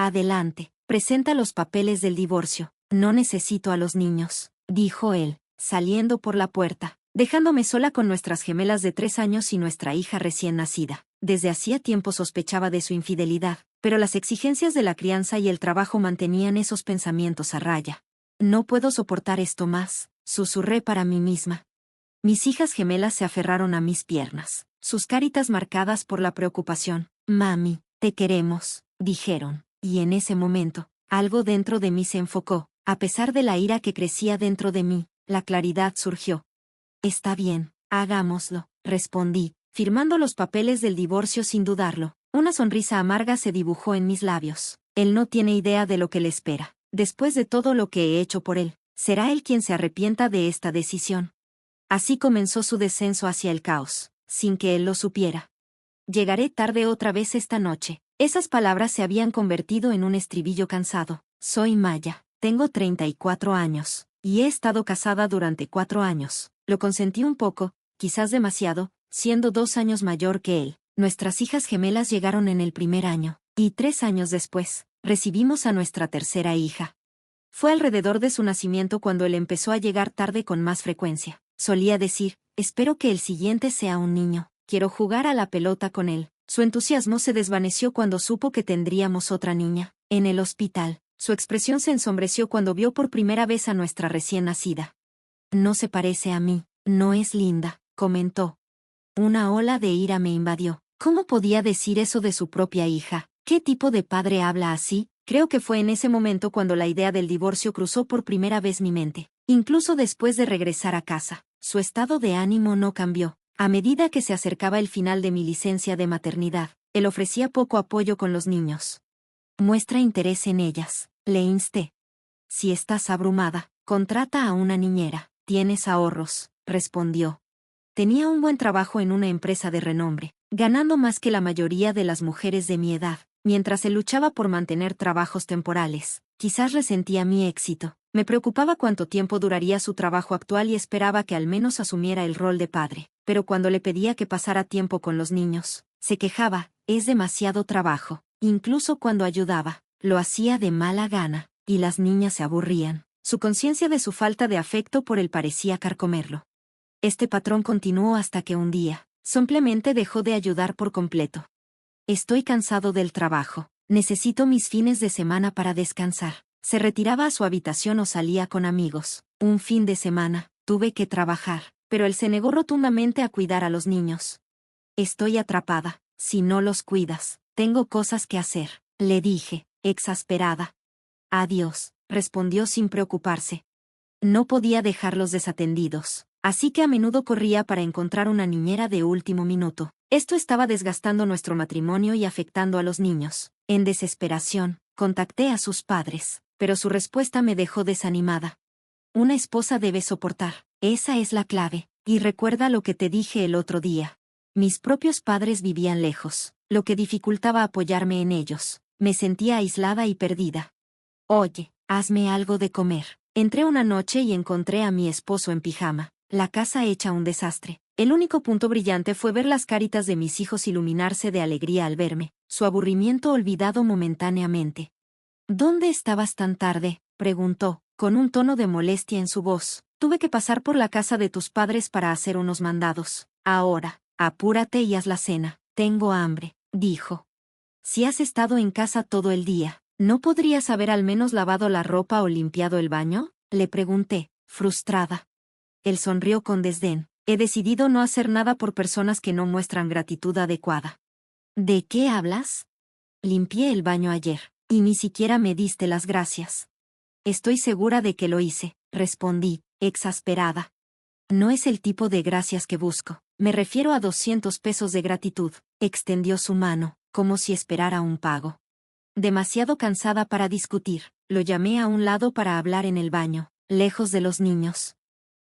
Adelante, presenta los papeles del divorcio. No necesito a los niños, dijo él, saliendo por la puerta, dejándome sola con nuestras gemelas de 3 años y nuestra hija recién nacida. Desde hacía tiempo sospechaba de su infidelidad, pero las exigencias de la crianza y el trabajo mantenían esos pensamientos a raya. No puedo soportar esto más, susurré para mí misma. Mis hijas gemelas se aferraron a mis piernas, sus caritas marcadas por la preocupación. Mami, te queremos, dijeron, y en ese momento, algo dentro de mí se enfocó. A pesar de la ira que crecía dentro de mí, la claridad surgió. Está bien, hagámoslo, respondí, firmando los papeles del divorcio sin dudarlo. Una sonrisa amarga se dibujó en mis labios. Él no tiene idea de lo que le espera. Después de todo lo que he hecho por él, será él quien se arrepienta de esta decisión. Así comenzó su descenso hacia el caos, sin que él lo supiera. Llegaré tarde otra vez esta noche. Esas palabras se habían convertido en un estribillo cansado. Soy Maya, tengo 34 años, y he estado casada durante 4 años. Lo consentí un poco, quizás demasiado, siendo 2 años mayor que él. Nuestras hijas gemelas llegaron en el primer año, y 3 años después, recibimos a nuestra tercera hija. Fue alrededor de su nacimiento cuando él empezó a llegar tarde con más frecuencia. Solía decir, espero que el siguiente sea un niño, quiero jugar a la pelota con él. Su entusiasmo se desvaneció cuando supo que tendríamos otra niña. En el hospital, su expresión se ensombreció cuando vio por primera vez a nuestra recién nacida. No se parece a mí, no es linda, comentó. Una ola de ira me invadió. ¿Cómo podía decir eso de su propia hija? ¿Qué tipo de padre habla así? Creo que fue en ese momento cuando la idea del divorcio cruzó por primera vez mi mente. Incluso después de regresar a casa, su estado de ánimo no cambió. A medida que se acercaba el final de mi licencia de maternidad, él ofrecía poco apoyo con los niños. Muestra interés en ellas, le insté. Si estás abrumada, contrata a una niñera. Tienes ahorros, respondió. Tenía un buen trabajo en una empresa de renombre, ganando más que la mayoría de las mujeres de mi edad, mientras él luchaba por mantener trabajos temporales. Quizás resentía mi éxito. Me preocupaba cuánto tiempo duraría su trabajo actual y esperaba que al menos asumiera el rol de padre. Pero cuando le pedía que pasara tiempo con los niños, se quejaba, es demasiado trabajo. Incluso cuando ayudaba, lo hacía de mala gana, y las niñas se aburrían. Su conciencia de su falta de afecto por él parecía carcomerlo. Este patrón continuó hasta que un día, simplemente dejó de ayudar por completo. Estoy cansado del trabajo, necesito mis fines de semana para descansar. Se retiraba a su habitación o salía con amigos. Un fin de semana, tuve que trabajar, pero él se negó rotundamente a cuidar a los niños. Estoy atrapada, si no los cuidas, tengo cosas que hacer, le dije, exasperada. Adiós, respondió sin preocuparse. No podía dejarlos desatendidos, así que a menudo corría para encontrar una niñera de último minuto. Esto estaba desgastando nuestro matrimonio y afectando a los niños. En desesperación, contacté a sus padres, pero su respuesta me dejó desanimada. Una esposa debe soportar, esa es la clave, y recuerda lo que te dije el otro día. Mis propios padres vivían lejos, lo que dificultaba apoyarme en ellos. Me sentía aislada y perdida. Oye, hazme algo de comer. Entré una noche y encontré a mi esposo en pijama, la casa hecha un desastre. El único punto brillante fue ver las caritas de mis hijos iluminarse de alegría al verme, su aburrimiento olvidado momentáneamente. ¿Dónde estabas tan tarde?, preguntó, con un tono de molestia en su voz. Tuve que pasar por la casa de tus padres para hacer unos mandados. Ahora, apúrate y haz la cena. Tengo hambre, dijo. Si has estado en casa todo el día, ¿no podrías haber al menos lavado la ropa o limpiado el baño?, le pregunté, frustrada. Él sonrió con desdén. He decidido no hacer nada por personas que no muestran gratitud adecuada. ¿De qué hablas? Limpié el baño ayer, y ni siquiera me diste las gracias. Estoy segura de que lo hice, respondí, exasperada. No es el tipo de gracias que busco. Me refiero a 200 pesos de gratitud. Extendió su mano, como si esperara un pago. Demasiado cansada para discutir, lo llamé a un lado para hablar en el baño, lejos de los niños.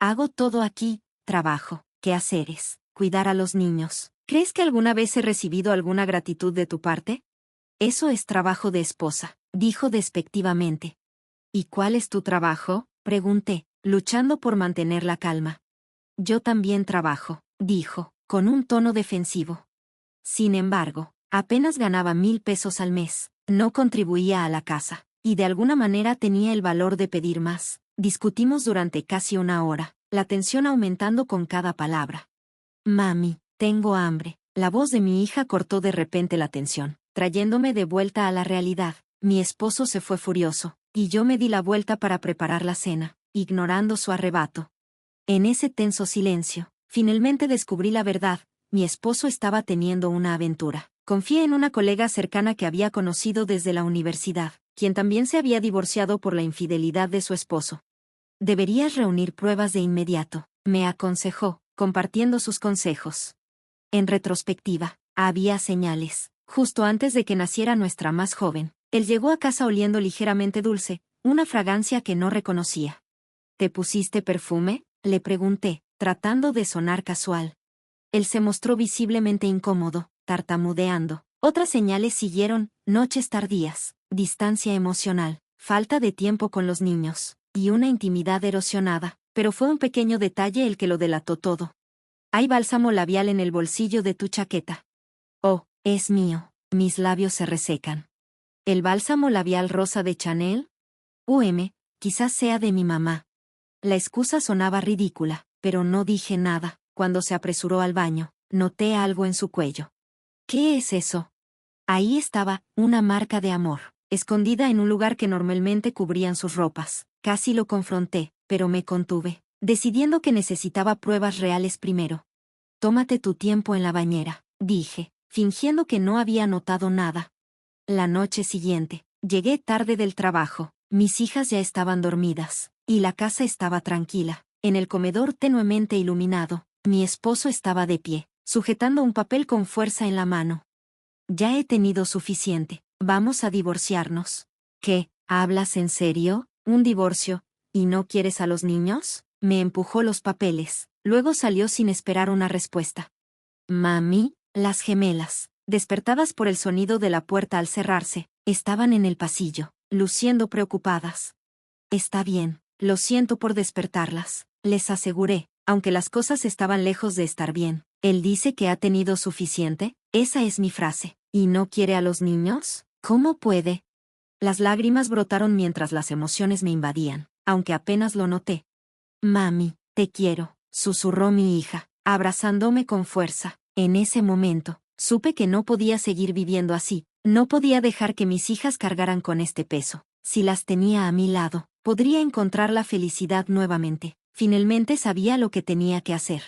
Hago todo aquí, trabajo, quehaceres, cuidar a los niños. ¿Crees que alguna vez he recibido alguna gratitud de tu parte? Eso es trabajo de esposa, dijo despectivamente. ¿Y cuál es tu trabajo?, pregunté, luchando por mantener la calma. Yo también trabajo, dijo, con un tono defensivo. Sin embargo, apenas ganaba 1000 pesos al mes. No contribuía a la casa, y de alguna manera tenía el valor de pedir más. Discutimos durante casi una hora, la tensión aumentando con cada palabra. Mami, tengo hambre. La voz de mi hija cortó de repente la tensión, trayéndome de vuelta a la realidad. Mi esposo se fue furioso, y yo me di la vuelta para preparar la cena, ignorando su arrebato. En ese tenso silencio, finalmente descubrí la verdad: mi esposo estaba teniendo una aventura. Confié en una colega cercana que había conocido desde la universidad, quien también se había divorciado por la infidelidad de su esposo. Deberías reunir pruebas de inmediato, me aconsejó, compartiendo sus consejos. En retrospectiva, había señales. Justo antes de que naciera nuestra más joven, él llegó a casa oliendo ligeramente dulce, una fragancia que no reconocía. ¿Te pusiste perfume?, le pregunté, tratando de sonar casual. Él se mostró visiblemente incómodo, tartamudeando. Otras señales siguieron: noches tardías, distancia emocional, falta de tiempo con los niños, y una intimidad erosionada, pero fue un pequeño detalle el que lo delató todo. Hay bálsamo labial en el bolsillo de tu chaqueta. Oh, es mío. Mis labios se resecan. ¿El bálsamo labial rosa de Chanel? Quizás sea de mi mamá. La excusa sonaba ridícula, pero no dije nada. Cuando se apresuró al baño, noté algo en su cuello. ¿Qué es eso? Ahí estaba, una marca de amor, escondida en un lugar que normalmente cubrían sus ropas. Casi lo confronté, pero me contuve, decidiendo que necesitaba pruebas reales primero. Tómate tu tiempo en la bañera, dije, fingiendo que no había notado nada. La noche siguiente, llegué tarde del trabajo. Mis hijas ya estaban dormidas, y la casa estaba tranquila. En el comedor tenuemente iluminado, mi esposo estaba de pie, sujetando un papel con fuerza en la mano. Ya he tenido suficiente, vamos a divorciarnos. ¿Qué? ¿Hablas en serio? ¿Un divorcio? ¿Y no quieres a los niños? Me empujó los papeles, luego salió sin esperar una respuesta. Mami, las gemelas, despertadas por el sonido de la puerta al cerrarse, estaban en el pasillo, luciendo preocupadas. Está bien, lo siento por despertarlas, les aseguré, aunque las cosas estaban lejos de estar bien. ¿Él dice que ha tenido suficiente? Esa es mi frase. ¿Y no quiere a los niños? ¿Cómo puede? Las lágrimas brotaron mientras las emociones me invadían, aunque apenas lo noté. Mami, te quiero, susurró mi hija, abrazándome con fuerza. En ese momento, supe que no podía seguir viviendo así. No podía dejar que mis hijas cargaran con este peso. Si las tenía a mi lado, podría encontrar la felicidad nuevamente. Finalmente sabía lo que tenía que hacer.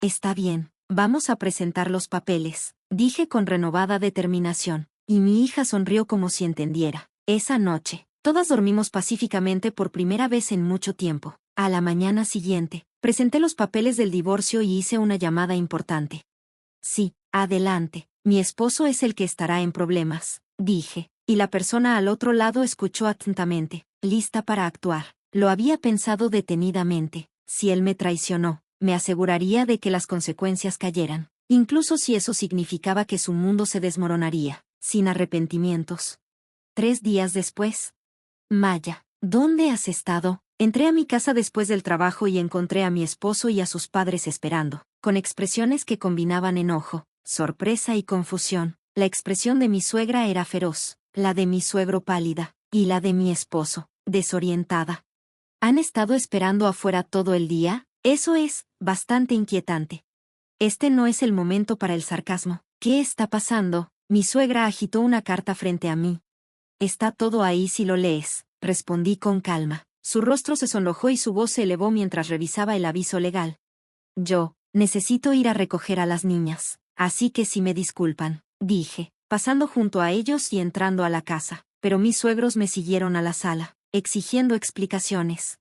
Está bien, vamos a presentar los papeles, dije con renovada determinación, y mi hija sonrió como si entendiera. Esa noche, todas dormimos pacíficamente por primera vez en mucho tiempo. A la mañana siguiente, presenté los papeles del divorcio y hice una llamada importante. Sí, adelante, mi esposo es el que estará en problemas, dije, y la persona al otro lado escuchó atentamente, lista para actuar. Lo había pensado detenidamente. Si él me traicionó, me aseguraría de que las consecuencias cayeran, incluso si eso significaba que su mundo se desmoronaría, sin arrepentimientos. 3 días después. Maya, ¿dónde has estado? Entré a mi casa después del trabajo y encontré a mi esposo y a sus padres esperando, con expresiones que combinaban enojo, sorpresa y confusión. La expresión de mi suegra era feroz, la de mi suegro pálida, y la de mi esposo, desorientada. ¿Han estado esperando afuera todo el día? Eso es bastante inquietante. Este no es el momento para el sarcasmo. ¿Qué está pasando? Mi suegra agitó una carta frente a mí. Está todo ahí si lo lees, respondí con calma. Su rostro se sonrojó y su voz se elevó mientras revisaba el aviso legal. Yo necesito ir a recoger a las niñas, así que si me disculpan, dije, pasando junto a ellos y entrando a la casa. Pero mis suegros me siguieron a la sala, exigiendo explicaciones.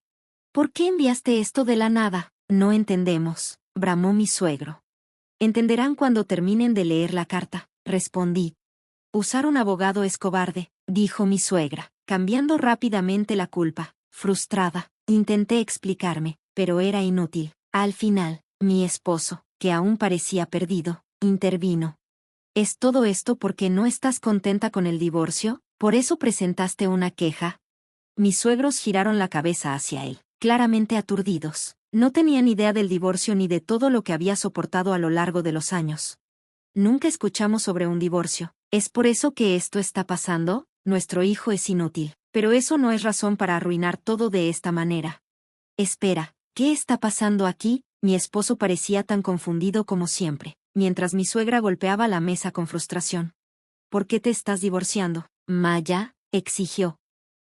¿Por qué enviaste esto de la nada? No entendemos, bramó mi suegro. Entenderán cuando terminen de leer la carta, respondí. Usar un abogado es cobarde, dijo mi suegra, cambiando rápidamente la culpa. Frustrada, intenté explicarme, pero era inútil. Al final, mi esposo, que aún parecía perdido, intervino. ¿Es todo esto porque no estás contenta con el divorcio? ¿Por eso presentaste una queja? Mis suegros giraron la cabeza hacia él, claramente aturdidos. No tenían idea del divorcio ni de todo lo que había soportado a lo largo de los años. Nunca escuchamos sobre un divorcio, ¿Es por eso que esto está pasando? Nuestro hijo es inútil. Pero eso no es razón para arruinar todo de esta manera. Espera, ¿qué está pasando aquí? Mi esposo parecía tan confundido como siempre, mientras mi suegra golpeaba la mesa con frustración. ¿Por qué te estás divorciando, Maya?, exigió.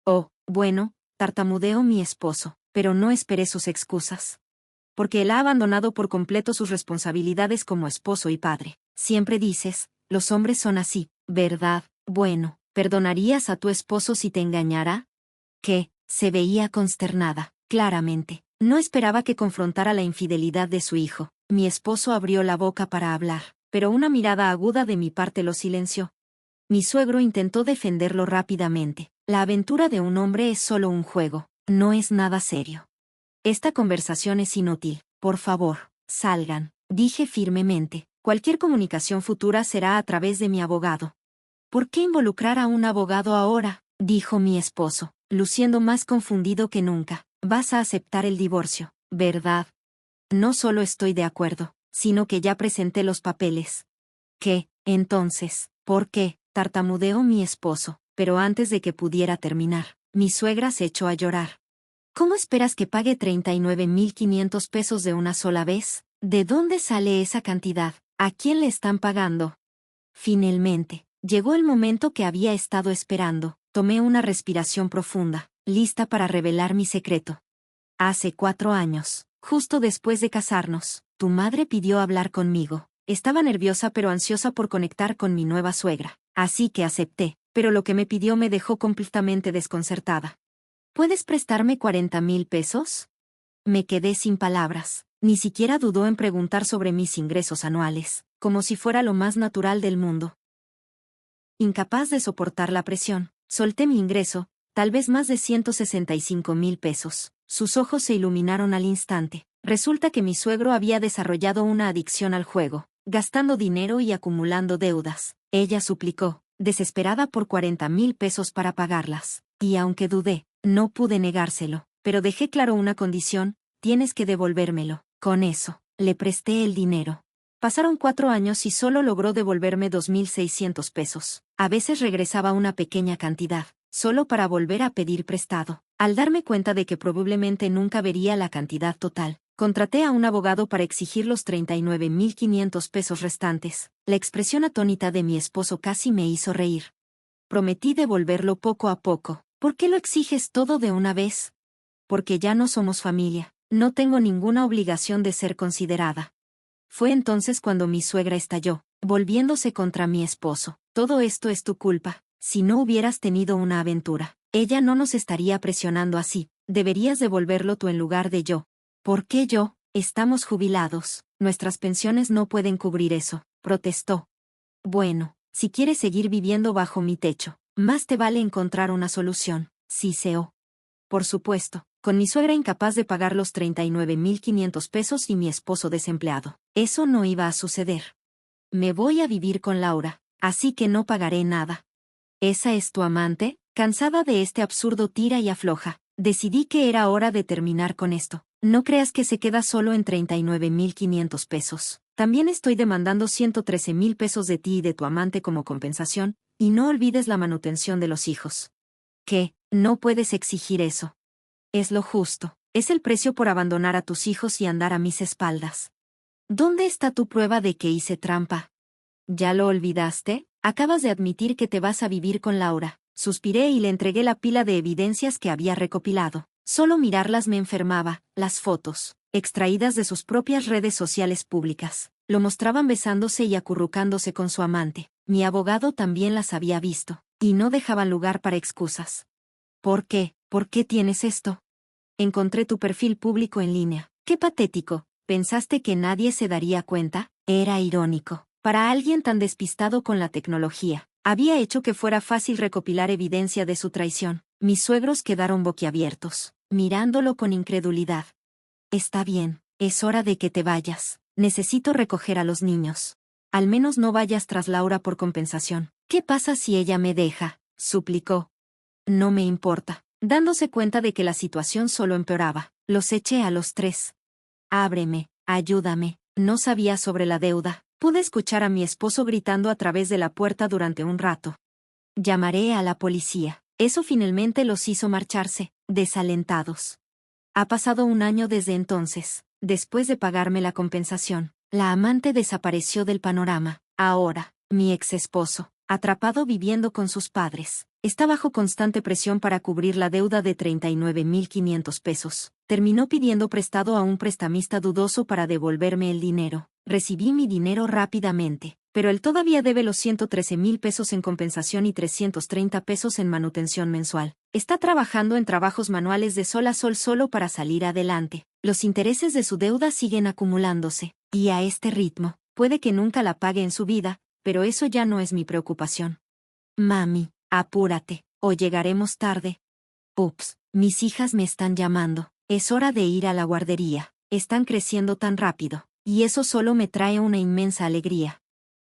Oh, bueno, tartamudeó mi esposo, pero no esperé sus excusas. Porque él ha abandonado por completo sus responsabilidades como esposo y padre. Siempre dices, los hombres son así, ¿verdad? Bueno, ¿perdonarías a tu esposo si te engañara? Que, se veía consternada, claramente. No esperaba que confrontara la infidelidad de su hijo. Mi esposo abrió la boca para hablar, pero una mirada aguda de mi parte lo silenció. Mi suegro intentó defenderlo rápidamente. La aventura de un hombre es solo un juego, no es nada serio. Esta conversación es inútil. Por favor, salgan, dije firmemente. Cualquier comunicación futura será a través de mi abogado. ¿Por qué involucrar a un abogado ahora?, dijo mi esposo, luciendo más confundido que nunca. Vas a aceptar el divorcio, ¿verdad? No solo estoy de acuerdo, sino que ya presenté los papeles. ¿Qué, entonces? ¿Por qué?, tartamudeó mi esposo, pero antes de que pudiera terminar, mi suegra se echó a llorar. ¿Cómo esperas que pague 39.500 pesos de una sola vez? ¿De dónde sale esa cantidad? ¿A quién le están pagando? Finalmente, llegó el momento que había estado esperando. Tomé una respiración profunda, lista para revelar mi secreto. Hace 4 años, justo después de casarnos, tu madre pidió hablar conmigo. Estaba nerviosa pero ansiosa por conectar con mi nueva suegra. Así que acepté, pero lo que me pidió me dejó completamente desconcertada. ¿Puedes prestarme 40,000 pesos? Me quedé sin palabras. Ni siquiera dudó en preguntar sobre mis ingresos anuales, como si fuera lo más natural del mundo. Incapaz de soportar la presión, solté mi ingreso, tal vez más de 165,000 pesos. Sus ojos se iluminaron al instante. Resulta que mi suegro había desarrollado una adicción al juego, gastando dinero y acumulando deudas. Ella suplicó, desesperada por 40,000 pesos para pagarlas. Y aunque dudé, no pude negárselo. Pero dejé claro una condición: tienes que devolvérmelo. Con eso, le presté el dinero. Pasaron 4 años y solo logró devolverme 2,600 pesos. A veces regresaba una pequeña cantidad, solo para volver a pedir prestado. Al darme cuenta de que probablemente nunca vería la cantidad total, contraté a un abogado para exigir los 39,500 pesos restantes. La expresión atónita de mi esposo casi me hizo reír. Prometí devolverlo poco a poco. ¿Por qué lo exiges todo de una vez? Porque ya no somos familia. No tengo ninguna obligación de ser considerada. Fue entonces cuando mi suegra estalló, volviéndose contra mi esposo. Todo esto es tu culpa. Si no hubieras tenido una aventura, ella no nos estaría presionando así. Deberías devolverlo tú en lugar de yo. ¿Por qué yo? Estamos jubilados. Nuestras pensiones no pueden cubrir eso, protestó. Bueno, si quieres seguir viviendo bajo mi techo, más te vale encontrar una solución, siseó. Por supuesto, con mi suegra incapaz de pagar los 39,500 pesos y mi esposo desempleado. Eso no iba a suceder. Me voy a vivir con Laura, así que no pagaré nada. ¿Esa es tu amante? Cansada de este absurdo tira y afloja, decidí que era hora de terminar con esto. No creas que se queda solo en 39,500 pesos. También estoy demandando 113,000 pesos de ti y de tu amante como compensación, y no olvides la manutención de los hijos. ¿Qué? No puedes exigir eso. Es lo justo. Es el precio por abandonar a tus hijos y andar a mis espaldas. ¿Dónde está tu prueba de que hice trampa? ¿Ya lo olvidaste? Acabas de admitir que te vas a vivir con Laura. Suspiré y le entregué la pila de evidencias que había recopilado. Solo mirarlas me enfermaba. Las fotos, extraídas de sus propias redes sociales públicas, lo mostraban besándose y acurrucándose con su amante. Mi abogado también las había visto, y no dejaban lugar para excusas. ¿Por qué? ¿Por qué tienes esto? Encontré tu perfil público en línea. ¡Qué patético! ¿Pensaste que nadie se daría cuenta? Era irónico. Para alguien tan despistado con la tecnología, había hecho que fuera fácil recopilar evidencia de su traición. Mis suegros quedaron boquiabiertos, mirándolo con incredulidad. Está bien, es hora de que te vayas. Necesito recoger a los niños. Al menos no vayas tras Laura por compensación. ¿Qué pasa si ella me deja?, suplicó. No me importa. Dándose cuenta de que la situación solo empeoraba, los eché a los 3. Ábreme, ayúdame. No sabía sobre la deuda. Pude escuchar a mi esposo gritando a través de la puerta durante un rato. Llamaré a la policía. Eso finalmente los hizo marcharse, desalentados. Ha pasado un año desde entonces. Después de pagarme la compensación, la amante desapareció del panorama. Ahora, mi ex esposo, atrapado viviendo con sus padres, está bajo constante presión para cubrir la deuda de 39.500 pesos. Terminó pidiendo prestado a un prestamista dudoso para devolverme el dinero. Recibí mi dinero rápidamente, pero él todavía debe los 113,000 pesos en compensación y 330 pesos en manutención mensual. Está trabajando en trabajos manuales de sol a sol solo para salir adelante. Los intereses de su deuda siguen acumulándose, y a este ritmo, puede que nunca la pague en su vida, pero eso ya no es mi preocupación. Mami, apúrate, o llegaremos tarde. Ups, mis hijas me están llamando. Es hora de ir a la guardería. Están creciendo tan rápido, y eso solo me trae una inmensa alegría.